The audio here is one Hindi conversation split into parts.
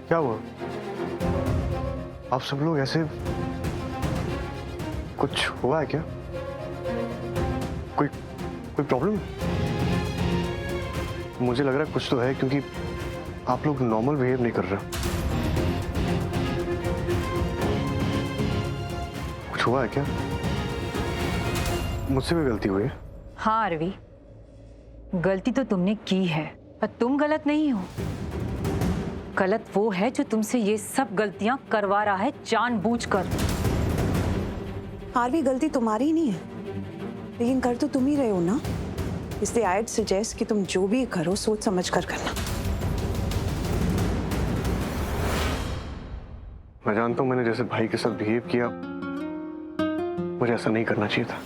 क्या हुआ? आप सब लोग ऐसे, कुछ हुआ है क्या? कोई कोई प्रॉब्लम? मुझे लग रहा है कुछ तो है, क्योंकि आप लोग नॉर्मल बिहेव नहीं कर रहे। कुछ हुआ है क्या? मुझसे भी गलती हुई है? हाँ आरवी, गलती तो तुमने की है, पर तुम गलत नहीं हो। गलत वो है जो तुमसे ये सब गलतियां करवा रहा है जानबूझकर। आरवी, गलती तुम्हारी नहीं है, लेकिन कर तो तुम ही रहे हो ना। इसलिए आई सजेस्ट कि तुम जो भी करो सोच समझ कर करना। मैं जानता हूं मैंने जैसे भाई के साथ बिहेव किया, मुझे ऐसा नहीं करना चाहिए था।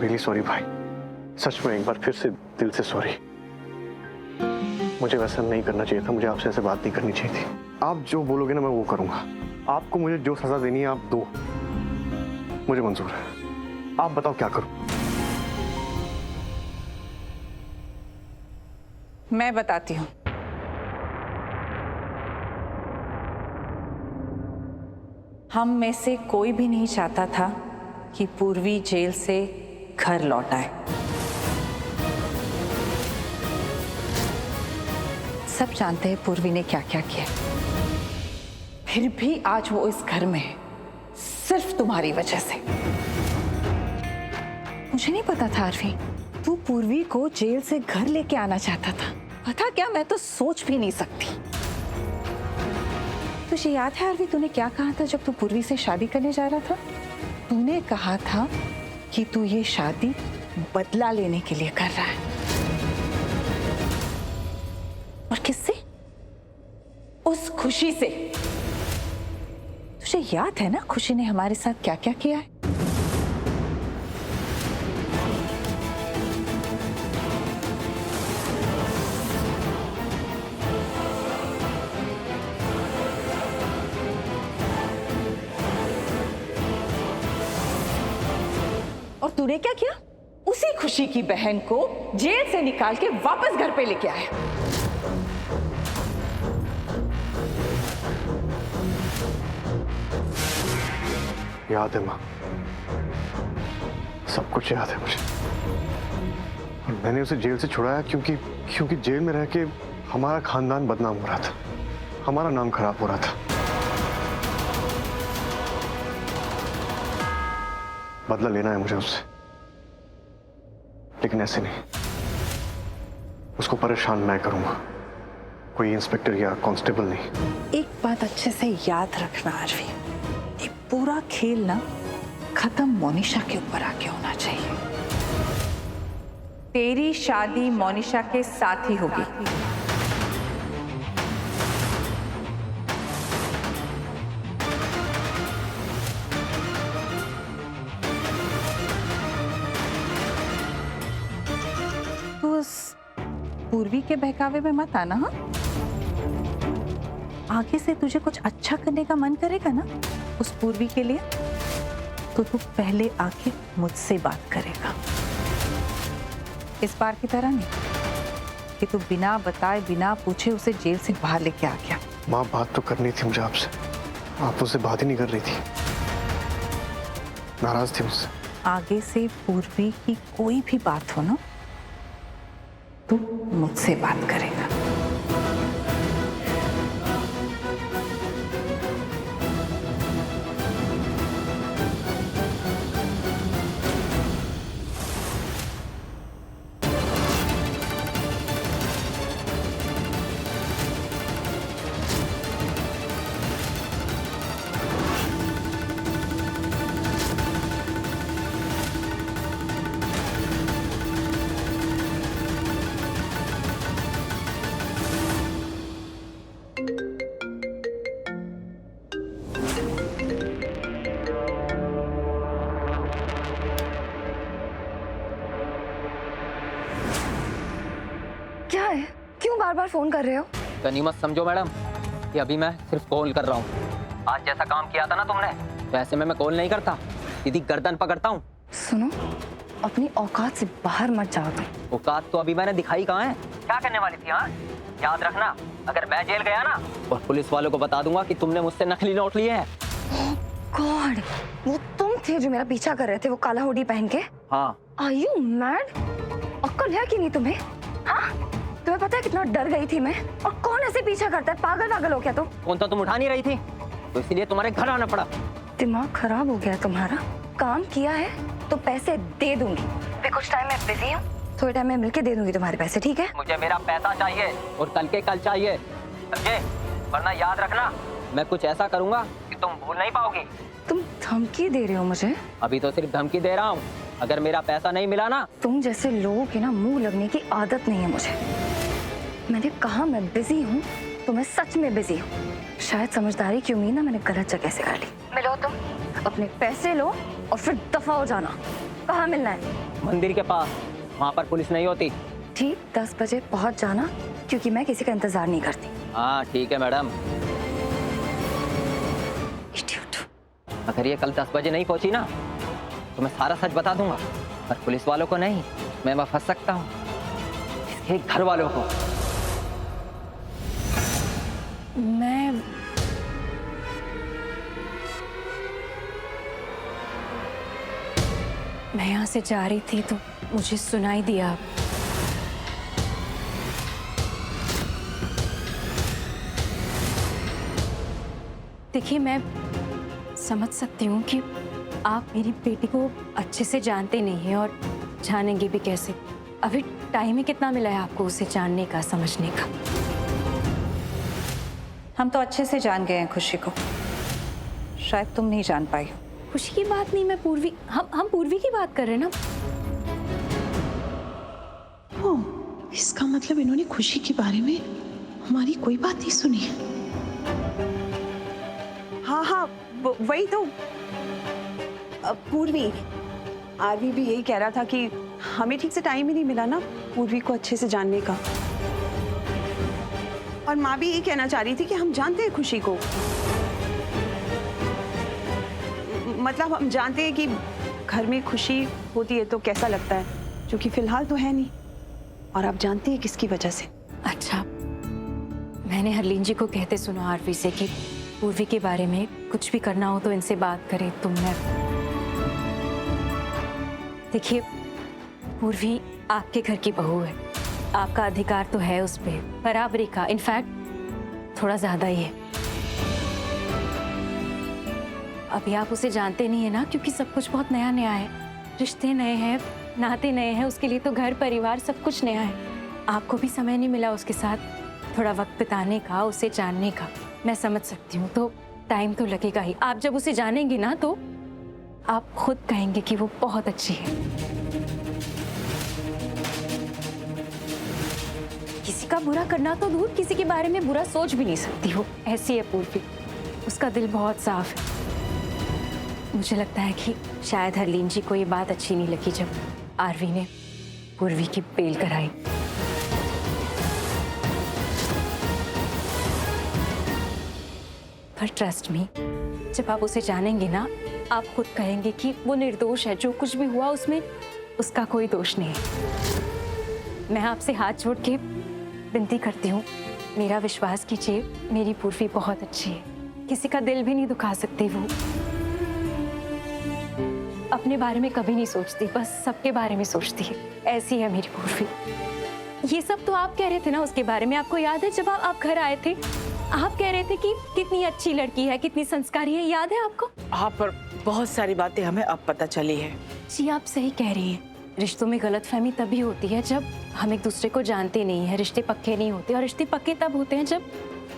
रियली सॉरी भाई, सच में एक बार फिर से दिल से सॉरी। मुझे वैसा नहीं करना चाहिए था, मुझे आपसे ऐसे बात नहीं करनी चाहिए थी। आप जो बोलोगे ना मैं वो करूंगा। आपको मुझे जो सजा देनी है आप दो, मुझे मंजूर है। आप बताओ क्या करूं? मैं बताती हूँ। हम में से कोई भी नहीं चाहता था कि पूर्वी जेल से घर लौट आए। सब जानते हैं पूर्वी ने क्या क्या किया, फिर भी आज वो इस घर में है, सिर्फ तुम्हारी वजह से। मुझे नहीं पता था आरवी, तू पूर्वी को जेल से घर लेके आना चाहता था। पता क्या, मैं तो सोच भी नहीं सकती। तुझे याद है आरवी, तूने क्या कहा था जब तू पूर्वी से शादी करने जा रहा था? तूने कहा था कि तू ये शादी बदला लेने के लिए कर रहा है। और किससे? उस खुशी से। तुझे याद है ना खुशी ने हमारे साथ क्या क्या किया है? और तूने क्या किया? उसी खुशी की बहन को जेल से निकाल के वापस घर पे लेके आया। याद है माँ, सब कुछ याद है मुझे। और मैंने उसे जेल से छुड़ाया क्योंकि जेल में रह के हमारा खानदान बदनाम हो रहा था, हमारा नाम खराब हो रहा था। बदला लेना है मुझे उससे, लेकिन ऐसे नहीं। उसको परेशान मैं करूंगा, कोई इंस्पेक्टर या कांस्टेबल नहीं। एक बात अच्छे से याद रखना आरवी, ये पूरा खेल ना खत्म मोनिशा के ऊपर आके होना चाहिए। तेरी शादी मोनिशा के साथ ही होगी। पूर्वी के बहकावे में मत आना। हाँ, आगे से तुझे कुछ अच्छा करने का मन करेगा ना उस पूर्वी के लिए, तो तू पहले आके मुझसे बात करेगा। इस बार की तरह नहीं कि तू बिना बताए बिना पूछे उसे जेल से बाहर लेके आ गया। माँ, बात तो करनी थी मुझे आपसे, आप उससे बात ही नहीं कर रही थी, नाराज थी मुझसे। आगे से पूर्वी की कोई भी बात हो ना, तू मुझसे बात करेगा। क्या है? क्यों बार बार फोन कर रहे हो? गनीमत समझो मैडम कि अभी मैं सिर्फ कॉल कर रहा हूँ। आज जैसा काम किया था ना तुमने, वैसे मैं कॉल नहीं करता, सीधी गर्दन पकड़ता हूँ। सुनो, अपनी औकात से बाहर मत जाओ तुम। औकात तो अभी मैंने दिखाई कहाँ है? क्या करने वाली थी? हाँ, याद रखना, अगर मैं जेल गया ना और पुलिस वालों को बता दूंगा कि तुमने मुझसे नकली नोट लिए हैं। गॉड, वो तुम थे जो मेरा पीछा कर रहे थे, वो काला हुडी पहन के? हाँ। Are you mad? अक्ल है कि नहीं तुम्हें? हाँ, तुम्हें पता है कितना डर गई थी मैं? और कौन ऐसे पीछा करता है? पागल पागल हो क्या तुम? फोन तो तुम उठा नहीं रही थी, तो इसलिए तुम्हारे घर आना पड़ा। दिमाग खराब हो गया है तुम्हारा? काम किया है तो पैसे दे दूंगी। अभी कुछ टाइम में बिजी हूँ, थोड़े टाइम में मिलके दे दूंगी तुम्हारे पैसे, ठीक है? मुझे मेरा पैसा चाहिए और कल के कल चाहिए, समझे? वरना याद रखना, मैं कुछ ऐसा करूंगा कि तुम भूल नहीं पाओगी। तुम धमकी दे रहे हो मुझे? अभी तो सिर्फ धमकी दे रहा हूँ, अगर मेरा पैसा नहीं मिला ना। तुम जैसे लोगों की ना मुंह लगने की आदत नहीं है मुझे। मैंने कहा मैं बिजी हूँ तो मैं सच में बिजी हूँ। शायद समझदारी की उम्मीद ना मैंने गलत जगह से कर ली। मिलो तुम, अपने पैसे लो और फिर दफा हो जाना। कहाँ मिलना है? मंदिर के पास, वहाँ पर पुलिस नहीं होती। ठीक 10 बजे पहुँच जाना, क्योंकि मैं किसी का इंतजार नहीं करती। हाँ ठीक है मैडम। Idiot। अगर ये कल 10 बजे नहीं पहुंची ना तो मैं सारा सच बता दूंगा, पर पुलिस वालों को नहीं, मैं फंस सकता हूँ, इसके घर वालों को। मैं यहाँ से जा रही थी तो मुझे सुनाई दिया। देखिए, मैं समझ सकती हूँ कि आप मेरी बेटी को अच्छे से जानते नहीं हैं और जानेंगे भी कैसे। अभी टाइम ही कितना मिला है आपको उसे जानने का, समझने का। हम तो अच्छे से जान गए हैं खुशी को, शायद तुम नहीं जान पाई हो। खुशी की बात नहीं, मैं पूर्वी, हम पूर्वी की बात कर रहे हैं ना। ओह, इसका मतलब इन्होंने खुशी के बारे में हमारी कोई बात नहीं सुनी है। हाँ हाँ, वही तो। पूर्वी, आरवी भी यही कह रहा था कि हमें ठीक से टाइम ही नहीं मिला ना पूर्वी को अच्छे से जानने का। और माँ भी यही कहना चाह रही थी कि हम जानते हैं खुशी को, मतलब हम जानते हैं कि घर में खुशी होती है तो कैसा लगता है, जो कि फिलहाल तो है नहीं। और आप जानती हैं किसकी वजह से। अच्छा, मैंने हरलीन जी को कहते सुना आरवी से कि पूर्वी के बारे में कुछ भी करना हो तो इनसे बात करें। तुमने देखिए, पूर्वी आपके घर की बहू है, आपका अधिकार तो है उस पर, बराबरी का, इनफैक्ट थोड़ा ज्यादा ही है। अभी आप उसे जानते नहीं है ना, क्योंकि सब कुछ बहुत नया नया है, रिश्ते नए हैं, नाते नए हैं, उसके लिए तो घर परिवार सब कुछ नया है। आपको भी समय नहीं मिला उसके साथ थोड़ा वक्त बिताने का, उसे जानने का। मैं समझ सकती हूँ, तो टाइम तो लगेगा ही। आप जब उसे जानेंगी ना तो आप खुद कहेंगे कि वो बहुत अच्छी है। किसी का बुरा करना तो दूर, किसी के बारे में बुरा सोच भी नहीं सकती हो, ऐसी है पूर्वी। उसका दिल बहुत साफ है। मुझे लगता है कि शायद हरलीन जी को ये बात अच्छी नहीं लगी जब आरवी ने पूर्वी की बेल कराई। पर ट्रस्ट मी, जब आप उसे जानेंगे ना, आप खुद कहेंगे कि वो निर्दोष है, जो कुछ भी हुआ उसमें उसका कोई दोष नहीं है। मैं आपसे हाथ जोड़ के विनती करती हूँ, मेरा विश्वास कीजिए, मेरी पूर्वी बहुत अच्छी है, किसी का दिल भी नहीं दुखा सकती। वो अपने बारे में कभी नहीं सोचती, बस सबके बारे में सोचती है, ऐसी है मेरी पूर्वी। ये सब तो आप कह रहे थे ना उसके बारे में, आपको याद है जब आप घर आए थे, आप कह रहे थे कि कितनी अच्छी लड़की है, कितनी संस्कारी है, याद है आपको? हाँ, पर बहुत सारी बातें हमें अब पता चली है। जी, आप सही कह रही हैं। रिश्तों में गलतफहमी तभी होती है जब हम एक दूसरे को जानते नहीं हैं, रिश्ते पक्के नहीं होते। और रिश्ते पक्के तब होते हैं जब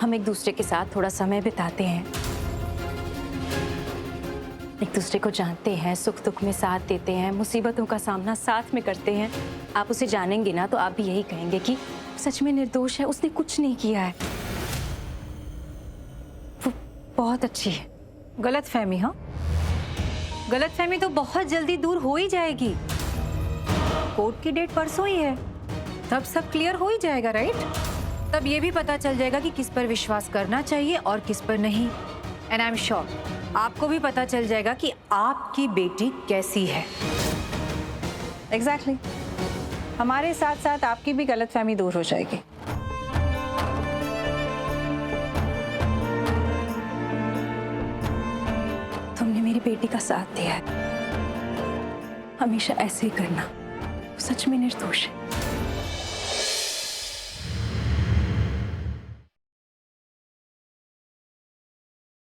हम एक दूसरे के साथ थोड़ा समय बिताते हैं, एक दूसरे को जानते हैं, सुख दुख में साथ देते हैं, मुसीबतों का सामना साथ में करते हैं। आप उसे जानेंगे ना तो आप भी यही कहेंगे कि सच में निर्दोष है, उसने कुछ नहीं किया है, वो बहुत अच्छी है। गलतफहमी, हाँ, गलतफहमी तो बहुत जल्दी दूर हो ही जाएगी। कोर्ट की डेट परसों ही है, तब सब क्लियर हो ही जाएगा, राइट? तब ये भी पता चल जाएगा कि किस पर विश्वास करना चाहिए और किस पर नहीं। एंड आई एम श्योर आपको भी पता चल जाएगा कि आपकी बेटी कैसी है। एग्जैक्टली हमारे साथ साथ आपकी भी गलतफहमी दूर हो जाएगी। तुमने मेरी बेटी का साथ दिया है, हमेशा ऐसे ही करना। वो सच में निर्दोष है।